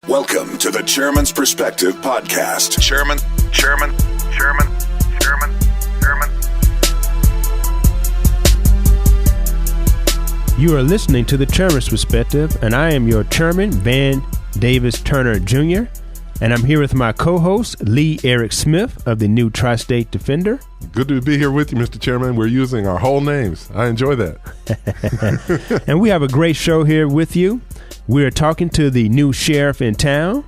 Welcome to the Chairman's Perspective Podcast. Chairman. You are listening to the Chairman's Perspective, and I am your Chairman, Van Davis Turner Jr., and I'm here with my co-host, Lee Eric Smith of the New Tri-State Defender. Good to be here with you, Mr. Chairman. We're using our whole names. I enjoy that. And we have a great show here with you. We're talking to the new sheriff in town,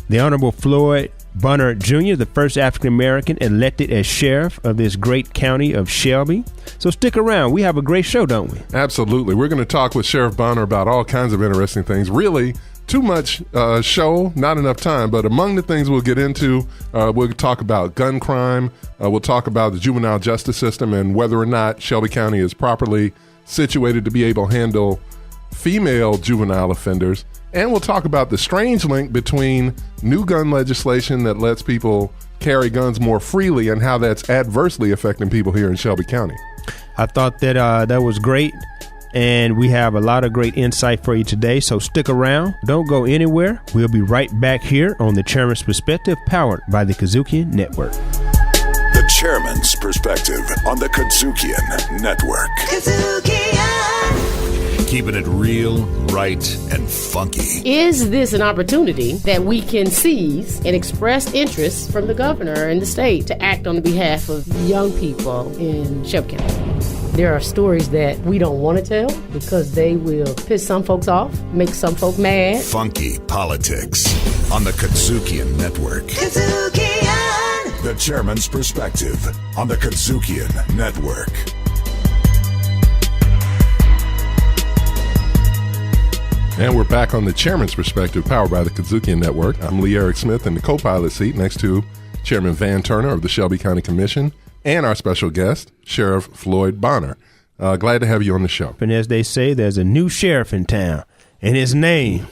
the Honorable Floyd Bunner Jr., the first African-American elected as sheriff of this great county of Shelby. So stick around. We have a great show, don't we? Absolutely. We're going to talk with Sheriff Bunner about all kinds of interesting things. Really, too much show, not enough time. But among the things we'll get into, we'll talk about gun crime. We'll talk about the juvenile justice system and whether or not Shelby County is properly situated to be able to handle female juvenile offenders. And we'll talk about the strange link between new gun legislation that lets people carry guns more freely and how that's adversely affecting people here in Shelby County. I thought that that was great, and we have a lot of great insight for you today, so stick around. Don't go anywhere. We'll be right back here on the Chairman's Perspective, powered by the KUDZUKIAN Network. The Chairman's Perspective on the KUDZUKIAN Network. Keeping it real, right, and funky. Is this an opportunity that we can seize and express interest from the governor and the state to act on the behalf of young people in Shelby County? There are stories that we don't want to tell because they will piss some folks off, make some folk mad. Funky politics on the KUDZUKIAN Network. KUDZUKIAN! The Chairman's Perspective on the KUDZUKIAN Network. And we're back on the Chairman's Perspective, powered by the KUDZUKIAN Network. I'm Lee Eric Smith in the co-pilot seat next to Chairman Van Turner of the Shelby County Commission and our special guest, Sheriff Floyd Bunner. Glad to have you on the show. And as they say, there's a new sheriff in town, and his name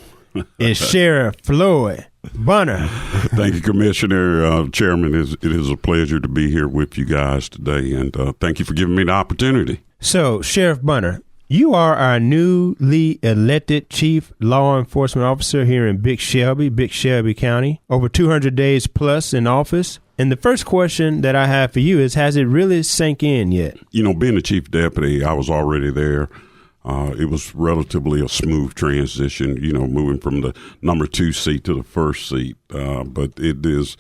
is Sheriff Floyd Bunner. Thank you, Commissioner. Chairman, it is a pleasure to be here with you guys today, and thank you for giving me the opportunity. So, Sheriff Bunner, you are our newly elected Chief Law Enforcement Officer here in Big Shelby County, over 200 days plus in office. And the first question that I have for you is, has it really sank in yet? You know, being a chief deputy, I was already there. It was relatively a smooth transition, you know, moving from the number 2 seat to the first seat. But it is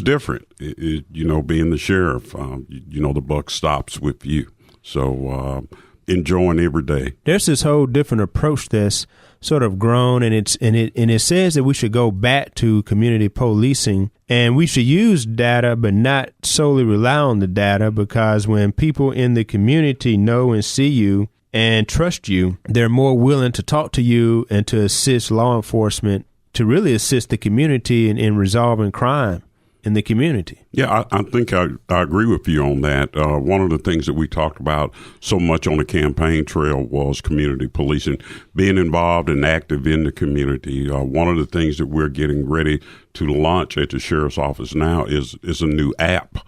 different. You know, being the sheriff, you know, the buck stops with you. So, enjoying every day. There's this whole different approach that's sort of grown, and it says that we should go back to community policing, and we should use data, but not solely rely on the data, because when people in the community know and see you and trust you, they're more willing to talk to you and to assist law enforcement, to really assist the community in resolving crime in the community. Yeah, I think I agree with you on that. One of the things that we talked about so much on the campaign trail was community policing, being involved and active in the community. One of the things that we're getting ready to launch at the Sheriff's Office now is a new app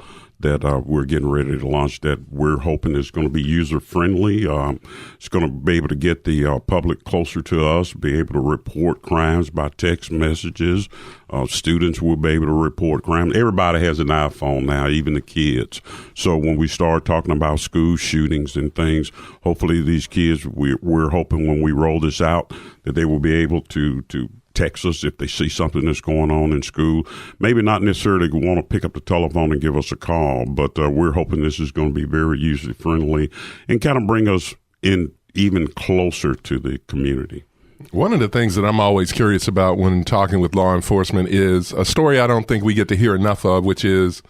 that we're getting ready to launch that we're hoping is going to be user-friendly. It's going to be able to get the public closer to us, be able to report crimes by text messages. Students will be able to report crime. Everybody has an iPhone now, even the kids. So when we start talking about school shootings and things, hopefully these kids, we're hoping when we roll this out that they will be able to text us if they see something that's going on in school. Maybe not necessarily want to pick up the telephone and give us a call, but we're hoping this is going to be very user-friendly and kind of bring us in even closer to the community. One of the things that I'm always curious about when talking with law enforcement is a story I don't think we get to hear enough of, which is,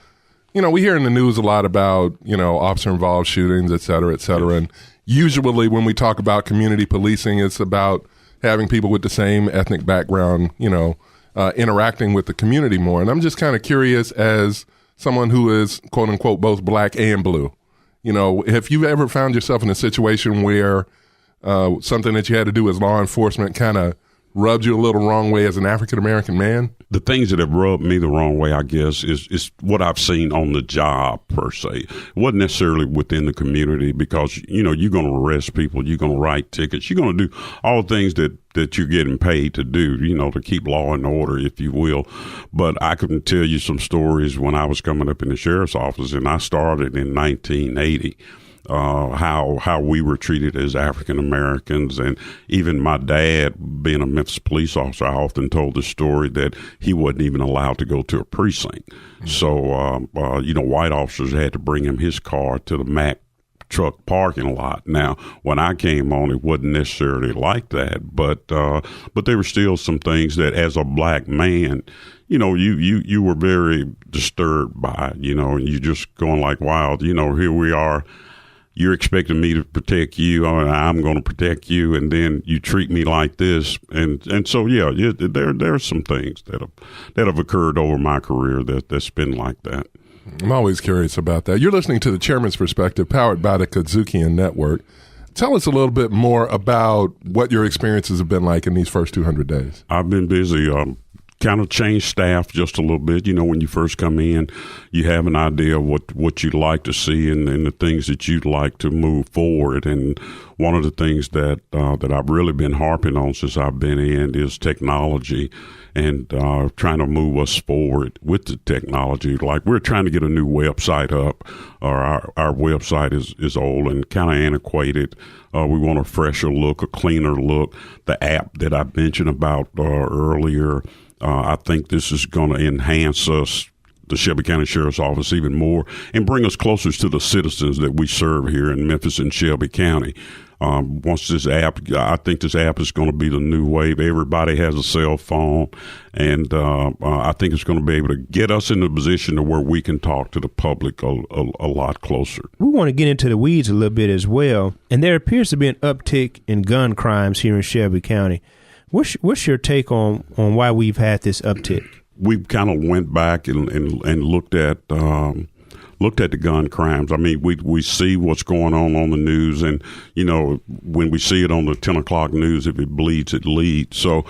you know, we hear in the news a lot about, you know, officer-involved shootings, et cetera, et cetera. And usually when we talk about community policing, it's about having people with the same ethnic background, you know, interacting with the community more. And I'm just kind of curious, as someone who is, quote unquote, both black and blue, you know, if you've ever found yourself in a situation where something that you had to do as law enforcement kind of rubbed you a little wrong way as an African-American man? The things that have rubbed me the wrong way, I guess, is what I've seen on the job, per se. It wasn't necessarily within the community because, you know, you're going to arrest people, you're going to write tickets, you're going to do all the things that you're getting paid to do, you know, to keep law and order, if you will. But I can tell you some stories when I was coming up in the sheriff's office, and I started in 1980. How we were treated as African Americans, and even my dad, being a Memphis police officer, I often told the story that he wasn't even allowed to go to a precinct. So, you know, white officers had to bring him his car to the Mack truck parking lot. Now, when I came on, it wasn't necessarily like that, but there were still some things that, as a black man, you know, you were very disturbed by, you know, and you just going like, wow, you know, here we are. You're expecting me to protect you, or I'm going to protect you, and then you treat me like this, and so there are some things that have occurred over my career that's been like that. I'm always curious about that. You're listening to The Chairman's Perspective, powered by the KUDZUKIAN Network. Tell us a little bit more about what your experiences have been like in these first 200 days. I've been busy. Kind of changed staff just a little bit. You know, when you first come in, you have an idea of what you'd like to see and the things that you'd like to move forward. And one of the things that I've really been harping on since I've been in is technology and trying to move us forward with the technology. Like, we're trying to get a new website up. Our website is old and kind of antiquated. We want a fresher look, a cleaner look. The app that I mentioned about earlier, I think this is going to enhance us, the Shelby County Sheriff's Office, even more and bring us closer to the citizens that we serve here in Memphis and Shelby County. Once this app, I think this app is going to be the new wave. Everybody has a cell phone, and I think it's going to be able to get us in a position to where we can talk to the public a lot closer. We want to get into the weeds a little bit as well, and there appears to be an uptick in gun crimes here in Shelby County. What's your take on why we've had this uptick? We kind of went back and looked at the gun crimes. I mean, we see what's going on the news, and, you know, when we see it on the 10 o'clock news, if it bleeds, it leads. So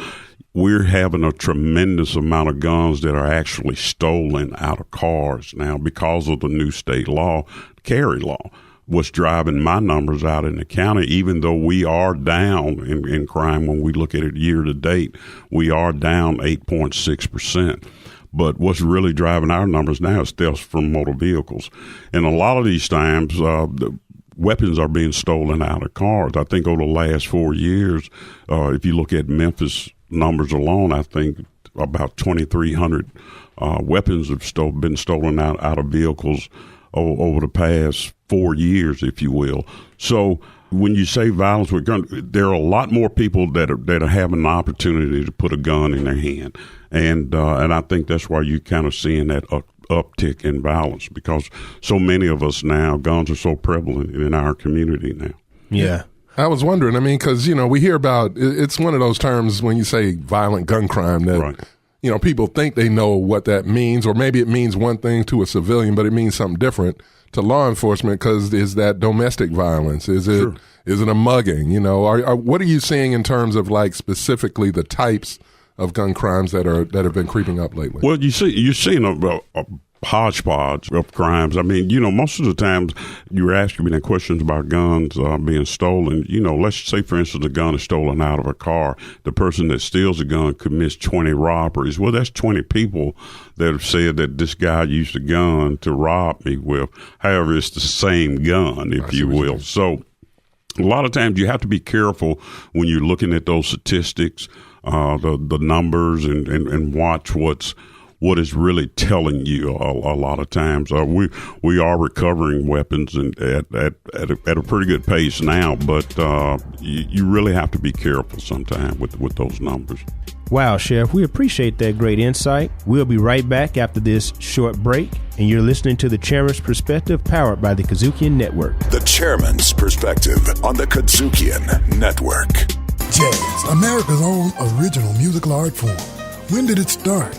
we're having a tremendous amount of guns that are actually stolen out of cars now because of the new state law, carry law. What's driving my numbers out in the county, even though we are down in crime when we look at it year to date, we are down 8.6%. But what's really driving our numbers now is thefts from motor vehicles. And a lot of these times, the weapons are being stolen out of cars. I think over the last 4 years, if you look at Memphis numbers alone, I think about 2,300 weapons have been stolen out of vehicles over the past 4 years, if you will. So when you say violence with guns, there are a lot more people that are having an opportunity to put a gun in their hand, and I think that's why you're kind of seeing that uptick in violence, because so many of us now, guns are so prevalent in our community now. Yeah. I was wondering, I mean, because, you know, we hear about, it's one of those terms when you say violent gun crime that, right, you know, people think they know what that means, or maybe it means one thing to a civilian, but it means something different to law enforcement, because is that domestic violence? Is it Sure. Is it a mugging? You know, what are you seeing in terms of, like, specifically the types of gun crimes that have been creeping up lately? Well, you're seeing a hodgepodge of crimes. I mean, you know, most of the times you're asking me questions about guns being stolen. You know, let's say, for instance, a gun is stolen out of a car. The person that steals a gun commits 20 robberies. Well, that's 20 people that have said that this guy used a gun to rob me with. However, it's the same gun, if you will. So a lot of times you have to be careful when you're looking at those statistics, the numbers, and watch what is really telling you. A lot of times we are recovering weapons and at a pretty good pace now, but you really have to be careful sometimes with those numbers. Wow, Sheriff, we appreciate that great insight. We'll be right back after this short break, and you're listening to The Chairman's Perspective, powered by the KUDZUKIAN Network. The Chairman's Perspective on the KUDZUKIAN Network. Jazz, America's own original musical art form. When did it start?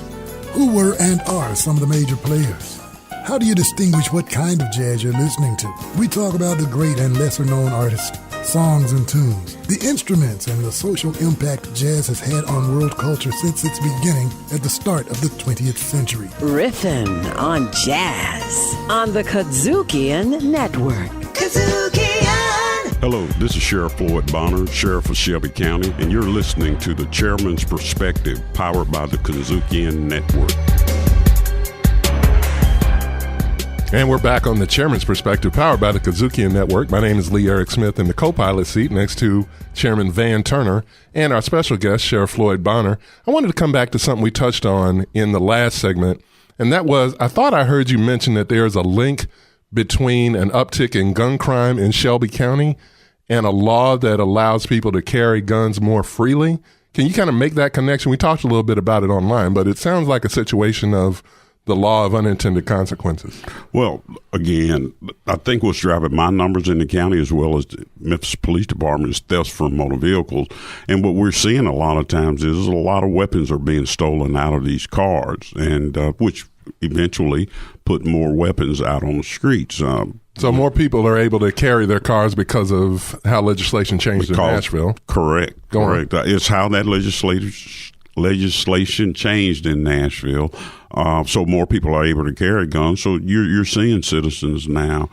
Who were and are some of the major players? How do you distinguish what kind of jazz you're listening to? We talk about the great and lesser-known artists songs and tunes, the instruments, and the social impact jazz has had on world culture since its beginning at the start of the 20th century. Riffin' on jazz on the KUDZUKIAN Network. KUDZUKIAN! Hello, this is Sheriff Floyd Bonner, Sheriff of Shelby County, and you're listening to the Chairman's Perspective, powered by the KUDZUKIAN Network. And we're back on the Chairman's Perspective, powered by the KUDZUKIAN Network. My name is Lee Eric Smith in the co-pilot seat next to Chairman Van Turner and our special guest, Sheriff Floyd Bonner. I wanted to come back to something we touched on in the last segment, and that was, I thought I heard you mention that there's a link between an uptick in gun crime in Shelby County and a law that allows people to carry guns more freely. Can you kind of make that connection? We talked a little bit about it online, but it sounds like a situation of the law of unintended consequences. Well, again, I think what's driving my numbers in the county as well as the Memphis Police Department is thefts from motor vehicles. And what we're seeing a lot of times is a lot of weapons are being stolen out of these cars, and which eventually put more weapons out on the streets. So more people are able to carry their cars because of how legislation changed in Nashville. Correct. It's how that legislation changed in Nashville. So more people are able to carry guns. So you're seeing citizens now.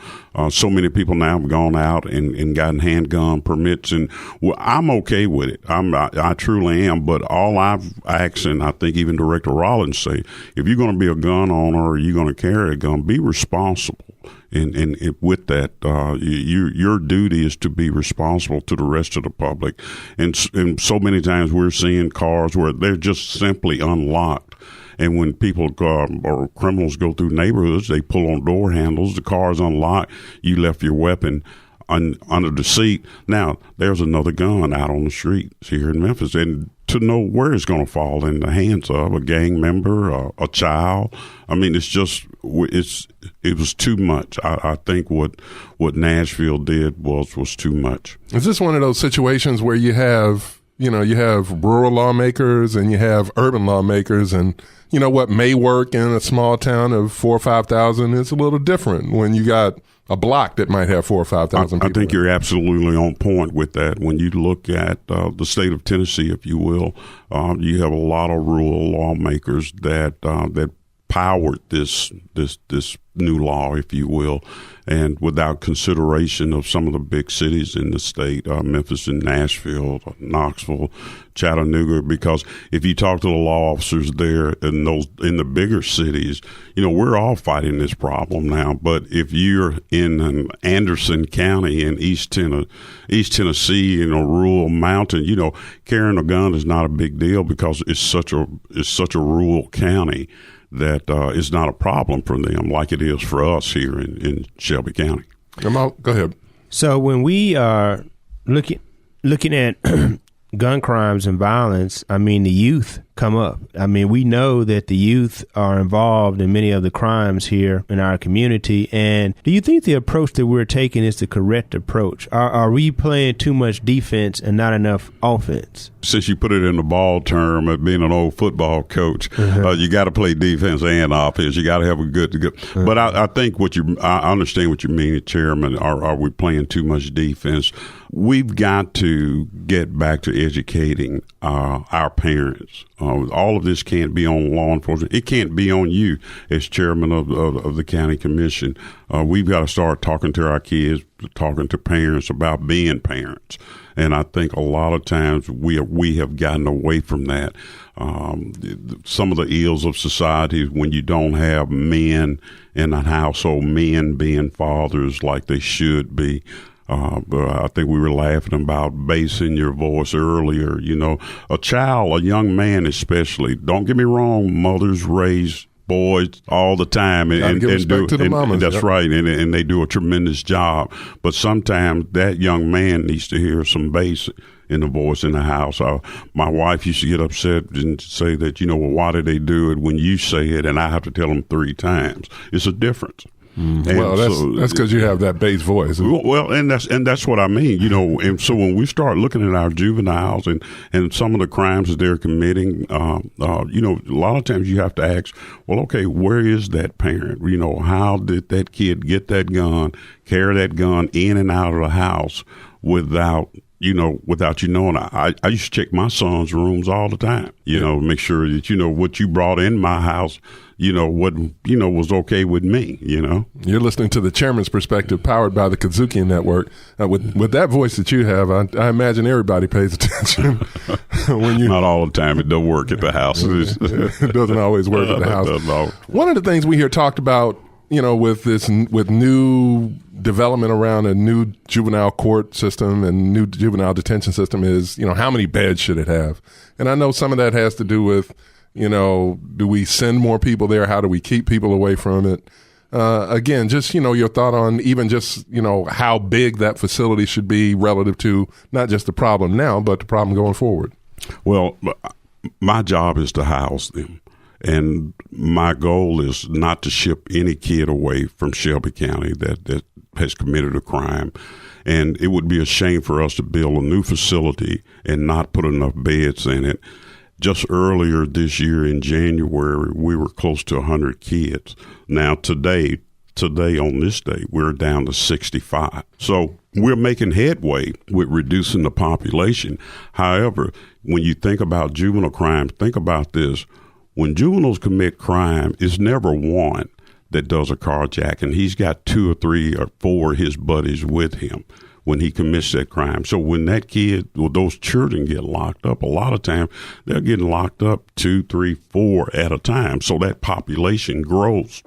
So many people now have gone out and gotten handgun permits, and I'm okay with it. I truly am. But all I've asked, and I think even Director Rollins say, if you're going to be a gun owner or you're going to carry a gun, be responsible. And with that, your duty is to be responsible to the rest of the public. And so many times we're seeing cars where they're just simply unlocked. And when people or criminals go through neighborhoods, they pull on door handles, the car's unlocked, you left your weapon under the seat. Now, there's another gun out on the streets here in Memphis. And to know where it's going to fall in the hands of a gang member, a child. I mean, it was too much. I think what Nashville did was too much. Is this one of those situations where you have rural lawmakers and you have urban lawmakers, and what may work in a small town of 4,000 or 5,000 is a little different when you got a block that might have 4,000 or 5,000 people. I think you're absolutely on point with that. When you look at the state of Tennessee, if you will, you have a lot of rural lawmakers that powered this new law, if you will, and without consideration of some of the big cities in the state, Memphis and Nashville, Knoxville, Chattanooga, because if you talk to the law officers there in the bigger cities, we're all fighting this problem now. But if you're in Anderson County in East Tennessee, in a rural mountain, carrying a gun is not a big deal because it's such a rural county that is not a problem for them like it is for us here in Shelby County. Go ahead. So when we are looking at gun crimes and violence, I mean, the youth come up. I mean, we know that the youth are involved in many of the crimes here in our community. And do you think the approach that we're taking is the correct approach? Are we playing too much defense and not enough offense? Since you put it in the ball term of being an old football coach, you got to play defense and offense. You got to have a good. But I think I understand what you mean, Chairman. Are we playing too much defense? We've got to get back to educating our parents. All of this can't be on law enforcement. It can't be on you as chairman of the county commission. We've got to start talking to our kids, talking to parents about being parents. And I think a lot of times we have gotten away from that. Some of the ills of society is when you don't have men in a household, men being fathers like they should be. But I think we were laughing about basing your voice earlier. A young man especially, don't get me wrong, mothers raise boys all the time and give respect to the mamas. That's right, and they do a tremendous job. But sometimes that young man needs to hear some bass in the voice in the house. My wife used to get upset and say that, why did they do it when you say it and I have to tell them 3 times? It's a difference. Well, that's because you have that bass voice. Well, and that's what I mean, And so when we start looking at our juveniles and some of the crimes that they're committing, a lot of times you have to ask, well, okay, where is that parent? How did that kid get that gun, carry that gun in and out of the house without you knowing. I used to check my son's rooms all the time, make sure that, what you brought in my house, what, was okay with me, You're listening to The Chairman's Perspective, powered by the KUDZUKIAN Network. With that voice that you have, I imagine everybody pays attention. when you Not all the time. It don't work at the house. It doesn't always work at the house. One of the things we hear talked about, with new development around a new juvenile court system and new juvenile detention system is, how many beds should it have? And I know some of that has to do with, do we send more people there? How do we keep people away from it? Again, just, your thought on even just, how big that facility should be relative to not just the problem now, but the problem going forward. Well, my job is to house them. And my goal is not to ship any kid away from Shelby County that has committed a crime. And it would be a shame for us to build a new facility and not put enough beds in it. Just earlier this year in January, we were close to 100 kids. Now today on this day, we're down to 65. So we're making headway with reducing the population. However, when you think about juvenile crime, think about this. When juveniles commit crime, it's never one that does a carjacking. He's got 2 or 3 or 4 of his buddies with him when he commits that crime. So when those children get locked up, a lot of times they're getting locked up 2, 3, 4 at a time. So that population grows.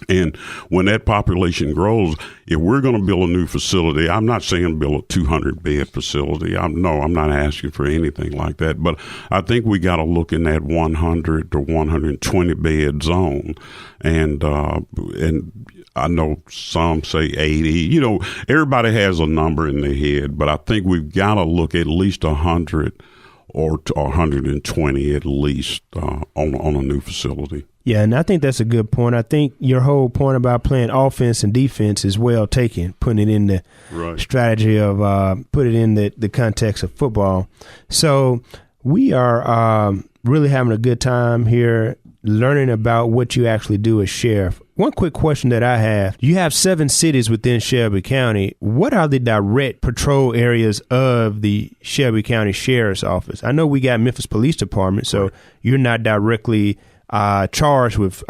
And when that population grows, if we're going to build a new facility, I'm not saying build a 200-bed facility. I'm not asking for anything like that. But I think we got to look in that 100 to 120-bed zone. And I know some say 80. Everybody has a number in their head, but I think we've got to look at least 100 or 120 at least on a new facility. Yeah, and I think that's a good point. I think your whole point about playing offense and defense is well taken, putting it in the strategy of put it in the context of football. So we are really having a good time here learning about what you actually do as sheriff. One quick question that I have, you have 7 cities within Shelby County. What are the direct patrol areas of the Shelby County Sheriff's Office? I know we got Memphis Police Department, so you're not directly charged with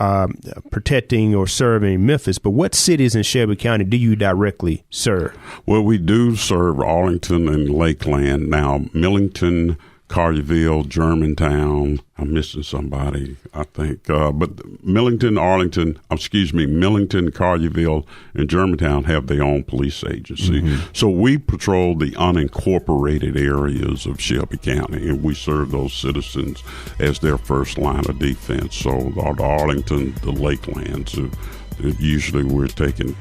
protecting or serving Memphis, but what cities in Shelby County do you directly serve? Well, we do serve Arlington and Lakeland. Now, Millington, Collierville, Germantown, I'm missing somebody, I think. But Millington, Collierville, and Germantown have their own police agency. Mm-hmm. So we patrol the unincorporated areas of Shelby County, and we serve those citizens as their first line of defense. So the Arlington, the Lakelands, usually we're taking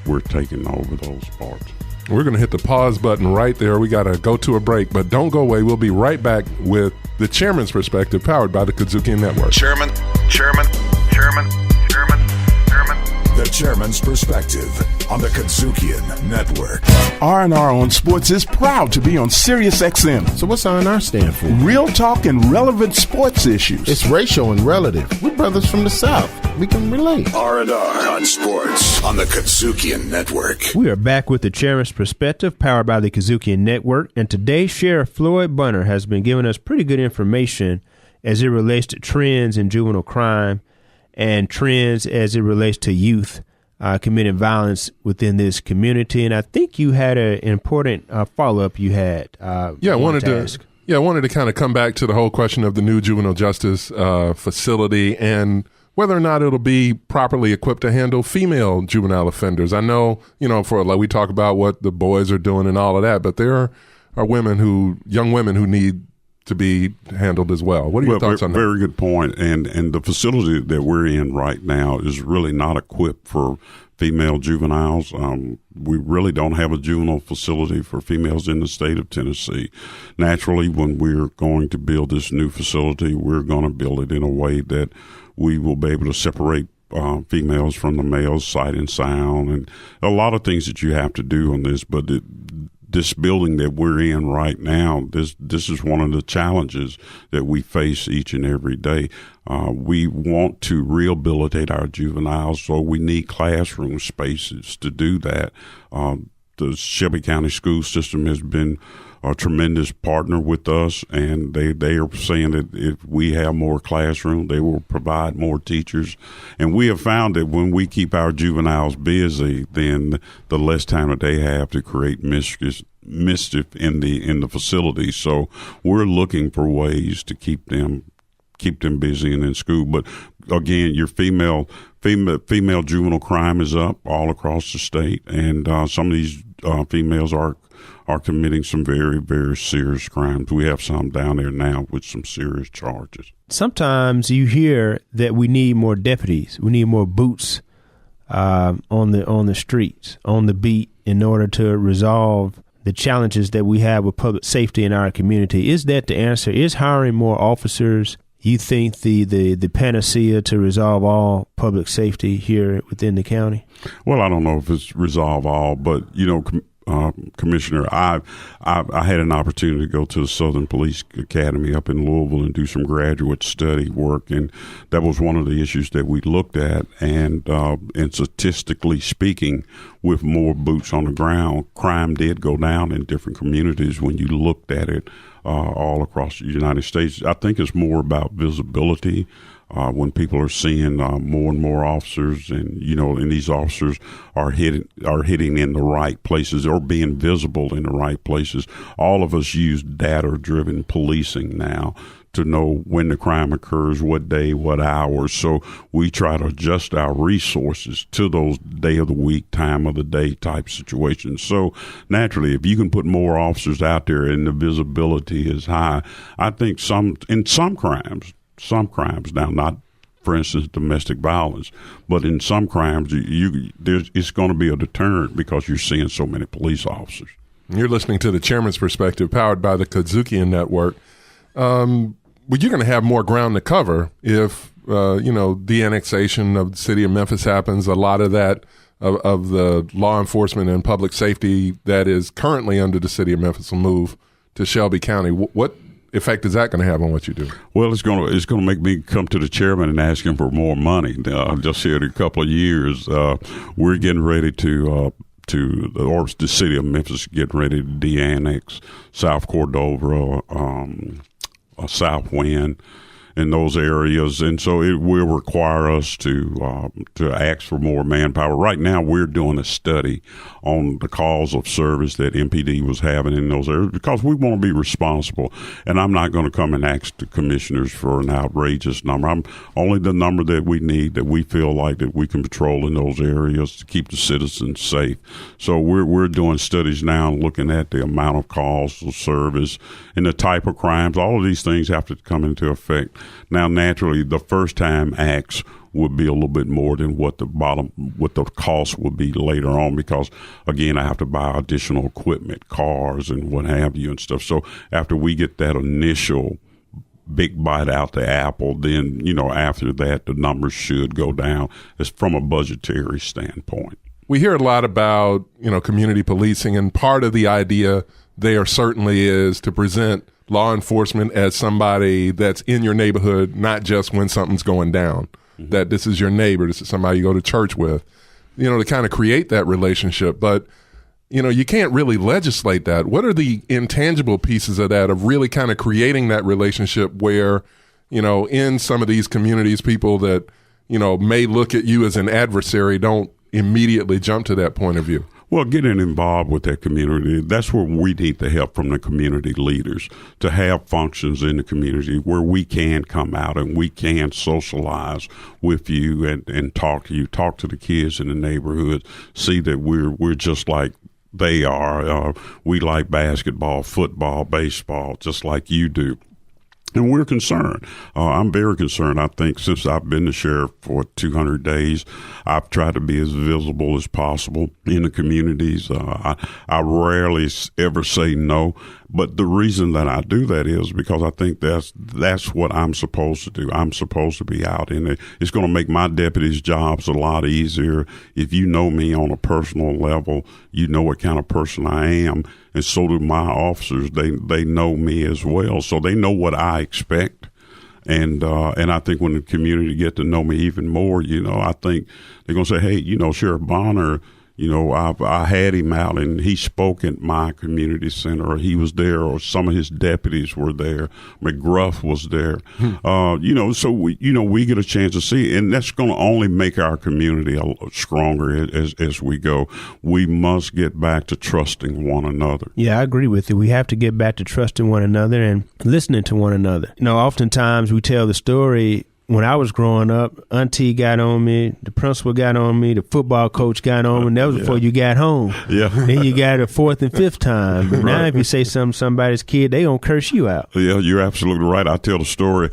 over those parts. We're going to hit the pause button right there. We got to go to a break, but don't go away. We'll be right back with The Chairman's Perspective, powered by the KUDZUKIAN Network. Chairman. The Chairman's Perspective on the KUDZUKIAN Network. R&R on Sports is proud to be on Sirius XM. So what's R&R stand for? Real talk and relevant sports issues. It's racial and relative. We're brothers from the South. We can relate. R&R on Sports on the KUDZUKIAN Network. We are back with the Chairman's Perspective, powered by the KUDZUKIAN Network, and today Sheriff Floyd Bunner has been giving us pretty good information as it relates to trends in juvenile crime and trends as it relates to youth committing violence within this community. And I think you had an important follow-up you had. I wanted to kind of come back to the whole question of the new juvenile justice facility and whether or not it'll be properly equipped to handle female juvenile offenders. I know, we talk about what the boys are doing and all of that, but there are young women who need to be handled as well. What are your thoughts on that? Very good point. And the facility that we're in right now is really not equipped for female juveniles. We really don't have a juvenile facility for females in the state of Tennessee. Naturally, when we're going to build this new facility, we're going to build it in a way that we will be able to separate females from the males, sight and sound, and a lot of things that you have to do on this. But this building that we're in right now, this is one of the challenges that we face each and every day. We want to rehabilitate our juveniles, so we need classroom spaces to do that. the Shelby County school system has been a tremendous partner with us, and they are saying that if we have more classroom, they will provide more teachers. And we have found that when we keep our juveniles busy, then the less time that they have to create mischief in the facility. So we're looking for ways to keep them busy and in school. But again, your female juvenile crime is up all across the state, and some of these females are committing some very, very serious crimes. We have some down there now with some serious charges. Sometimes you hear that we need more deputies. We need more boots on the streets, on the beat, in order to resolve the challenges that we have with public safety in our community. Is that the answer? Is hiring more officers, you think, the panacea to resolve all public safety here within the county? Well, I don't know if it's resolve all, but, Commissioner, I had an opportunity to go to the Southern Police Academy up in Louisville and do some graduate study work, and that was one of the issues that we looked at. And statistically speaking, with more boots on the ground, crime did go down in different communities when you looked at it all across the United States. I think it's more about visibility. When people are seeing more and more officers, and these officers are hitting in the right places or being visible in the right places. All of us use data-driven policing now to know when the crime occurs, what day, what hours. So we try to adjust our resources to those day of the week, time of the day type situations. So naturally, if you can put more officers out there and the visibility is high, I think some crimes, now, not, for instance, domestic violence, but in some crimes, it's going to be a deterrent because you're seeing so many police officers. You're listening to The Chairman's Perspective, powered by the KUDZUKIAN Network. Well, you're going to have more ground to cover if, the annexation of the city of Memphis happens. A lot of that, of the law enforcement and public safety that is currently under the city of Memphis will move to Shelby County. What effect is that going to have on what you do? Well, it's going to make me come to the chairman and ask him for more money. Just here in a couple of years, we're getting ready or the city of Memphis getting ready to de-annex South Cordova, South Wind, in those areas, and so it will require us to ask for more manpower. Right now, we're doing a study on the calls of service that MPD was having in those areas because we want to be responsible. And I'm not going to come and ask the commissioners for an outrageous number. I'm only the number that we need, that we feel like that we can patrol in those areas to keep the citizens safe. So we're doing studies now, looking at the amount of calls of service and the type of crimes. All of these things have to come into effect. Now, naturally, the first-time acts would be a little bit more than what the cost would be later on because, again, I have to buy additional equipment, cars and what have you and stuff. So after we get that initial big bite out the apple, then, after that, the numbers should go down as from a budgetary standpoint. We hear a lot about, community policing, and part of the idea there certainly is to present law enforcement as somebody that's in your neighborhood, not just when something's going down, that this is your neighbor, this is somebody you go to church with, to kind of create that relationship. But, you can't really legislate that. What are the intangible pieces of that, of really kind of creating that relationship where, in some of these communities, people that, may look at you as an adversary don't immediately jump to that point of view? Well, getting involved with that community, that's where we need the help from the community leaders to have functions in the community where we can come out and we can socialize with you and talk to you, talk to the kids in the neighborhood, see that we're just like they are. We like basketball, football, baseball, just like you do. And we're concerned. I'm very concerned. I think since I've been the sheriff for 200 days, I've tried to be as visible as possible in the communities. I rarely ever say no. But the reason that I do that is because I think that's what I'm supposed to do. I'm supposed to be out in it. It's going to make my deputies' jobs a lot easier. If you know me on a personal level, you know what kind of person I am. And so do my officers. They know me as well. So they know what I expect. And I think when the community get to know me even more, I think they're going to say, hey, Sheriff Bonner, You know, I had him out, and he spoke at my community center. He was there, or some of his deputies were there. McGruff was there. You know, so we get a chance to see, and that's going to only make our community stronger as we go. We must get back to trusting one another. Yeah, I agree with you. We have to get back to trusting one another and listening to one another. You know, oftentimes we tell the story. When I was growing up, auntie got on me, the principal got on me, the football coach got on me, and that was before you got home. Yeah. Then you got it a fourth and fifth time. But now if you say something to somebody's kid, they gonna curse you out. Yeah, you're absolutely right. I tell the story.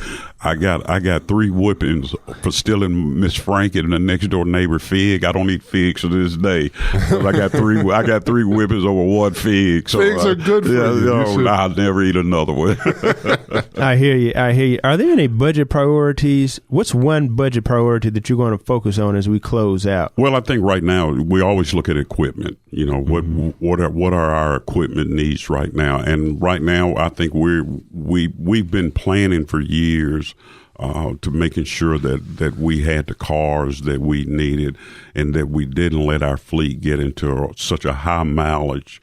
I got 3 whippings for stealing Miss Frank and the next door neighbor fig. I don't eat figs to this day. But I got three whippings over 1 fig. So, figs are good for you. I'll never eat another one. I hear you. Are there any budget priorities? What's one budget priority that you're going to focus on as we close out? Well, I think right now we always look at equipment. You know, what are our equipment needs right now? And right now, I think we've been planning for years to making sure that we had the cars that we needed, and that we didn't let our fleet get into such a high mileage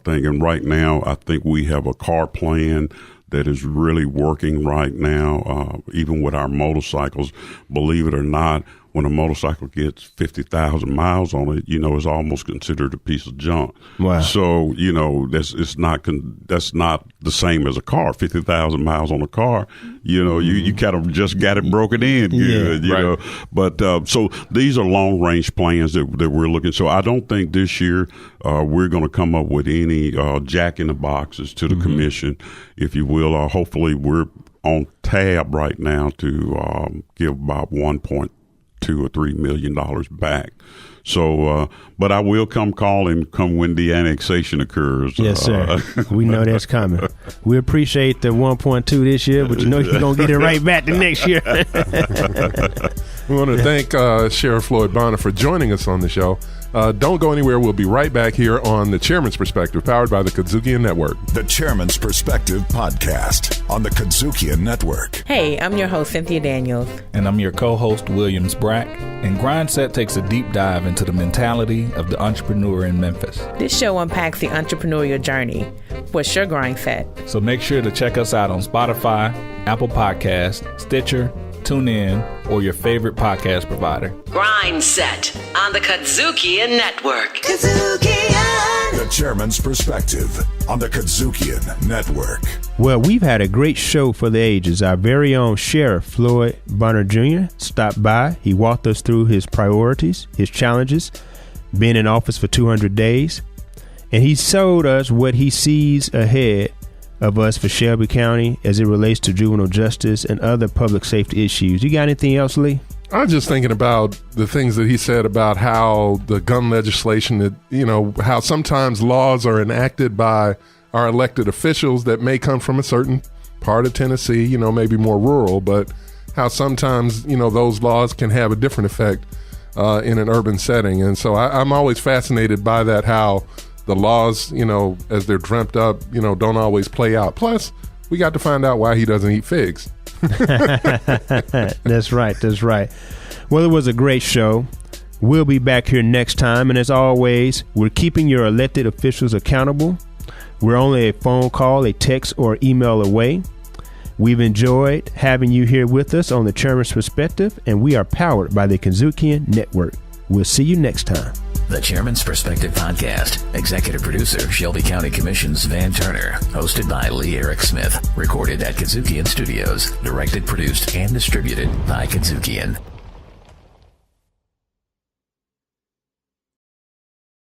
thing. And right now, I think we have a car plan that is really working right now, even with our motorcycles. Believe it or not, when a motorcycle gets 50,000 miles on it, you know, it's almost considered a piece of junk. Wow. So, you know, that's not the same as a car. 50,000 miles on a car, you know, you kind of just got it broken in good, you know. But so these are long range plans that we're looking. So I don't think this year we're going to come up with any jack in the boxes to the commission, if you will. Hopefully we're on tab right now to give about $1.2 or $3 million back. So, but I will come when the annexation occurs. Yes, sir. We know that's coming. We appreciate the 1.2 this year, but you know you're going to get it right back the next year. We want to thank Sheriff Floyd Bonner for joining us on the show. Don't go anywhere. We'll be right back here on The Chairman's Perspective, powered by the KUDZUKIAN Network. The Chairman's Perspective podcast on the KUDZUKIAN Network. Hey, I'm your host, Cynthia Daniels. And I'm your co-host, Williams Brack. And Grindset takes a deep dive into the mentality of the entrepreneur in Memphis. This show unpacks the entrepreneurial journey. What's your Grindset? So make sure to check us out on Spotify, Apple Podcasts, Stitcher, TuneIn, or your favorite podcast provider. Grindset on the KUDZUKIAN Network. KUDZUKIAN! The Chairman's Perspective on the KUDZUKIAN Network. Well, we've had a great show for the ages. Our very own Sheriff Floyd Bonner Jr. stopped by. He walked us through his priorities, his challenges, being in office for 200 days. And he showed us what he sees ahead of us for Shelby County as it relates to juvenile justice and other public safety issues. You got anything else, Lee? I was just thinking about the things that he said about how the gun legislation, how sometimes laws are enacted by our elected officials that may come from a certain part of Tennessee, maybe more rural, but how sometimes, those laws can have a different effect in an urban setting. And so I'm always fascinated by that, how the laws, as they're dreamt up, don't always play out. Plus, we got to find out why he doesn't eat figs. That's right. Well, it was a great show. We'll be back here next time. And as always, we're keeping your elected officials accountable. We're only a phone call, a text, or email away. We've enjoyed having you here with us on the Chairman's Perspective, and we are powered by the KUDZUKIAN Network. We'll see you next time. The Chairman's Perspective Podcast. Executive producer, Shelby County Commission's Van Turner. Hosted by Lee Eric Smith. Recorded at KUDZUKIAN Studios. Directed, produced, and distributed by KUDZUKIAN.